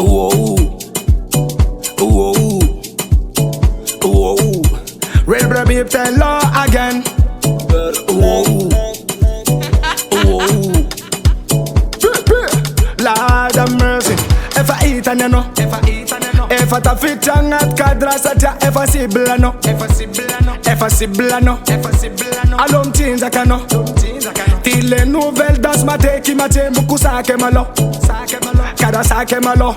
Whoa, whoa, whoa. Real baby, tell her again. Whoa, whoa. Lord have mercy. If I eat and you know, if I ta fit young at kadra ya, if I see blano, if I see blano, alom change akano. Tile nouvelle dans ma tête qui m'a tenu beaucoup sake malo, kada sake malo.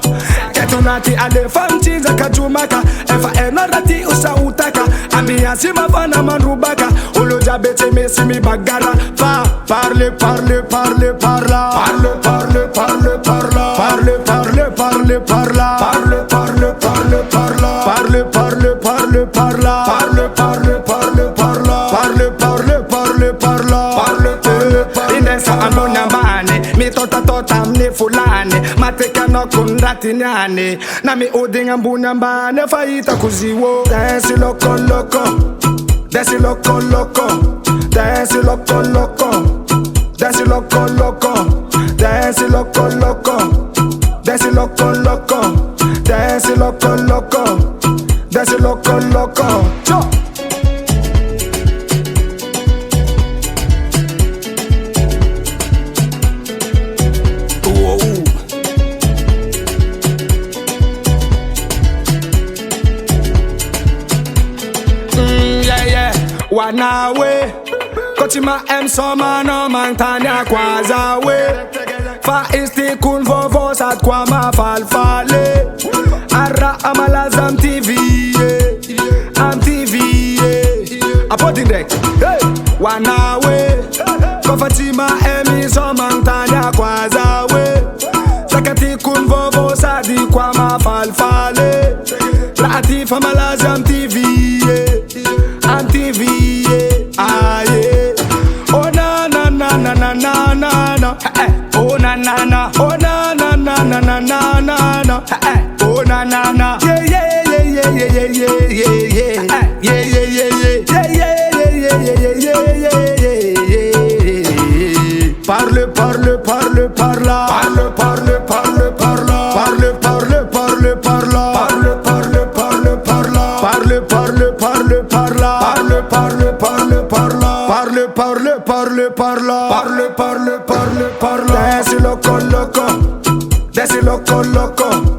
Ketunati ale fam change akajumaka, if I enarati usa utaka, ami asima fana manrubaka, ulo jabete mesi mi bagara. Va parle, parle, parle, parla, parle, parle, parle, parla, parle, parle, parle, parla, parle, parle, parle, parla, parle, parle, parle, parla, parle, parle, parle, parla, parle, parle, parle, parla, parle, parle. Inesa amonya bane, mi tota mne fulani, mateka no kunrati nyane, na mi odinga mbunya bane faita kuziwo. Dance loco loco, dance loco loco, dance loco loco, dance loco loco, dance loco loco, dance loco loco, dance loco loco, dance loco loco. Cho. Wanawe Kochima Soma no mantanya kwazawe Fa isti kun vovo sat kwa mafalfale Arra amalazam TV Am TV Apodindek Wanawe Kofatima Soma mantanya kwazawe Sakati kun vovo sadi kwa mafalfale Latif amalazam TV Am TV, ah yeah. Oh na na na na na na na na. Oh na na na. Oh na na na na na na na na. Oh na na na. Yeah yeah yeah yeah yeah yeah yeah yeah yeah yeah yeah yeah yeah yeah yeah. Parle parle parle parla. Parle parle parle parla. Parle parle parle parla. Parle parle parle parla. Parle parle parle parla. Parle parle parle parla. Parle parle parle parla. Parle parle parle parla. Dance loco loco, dance loco loco.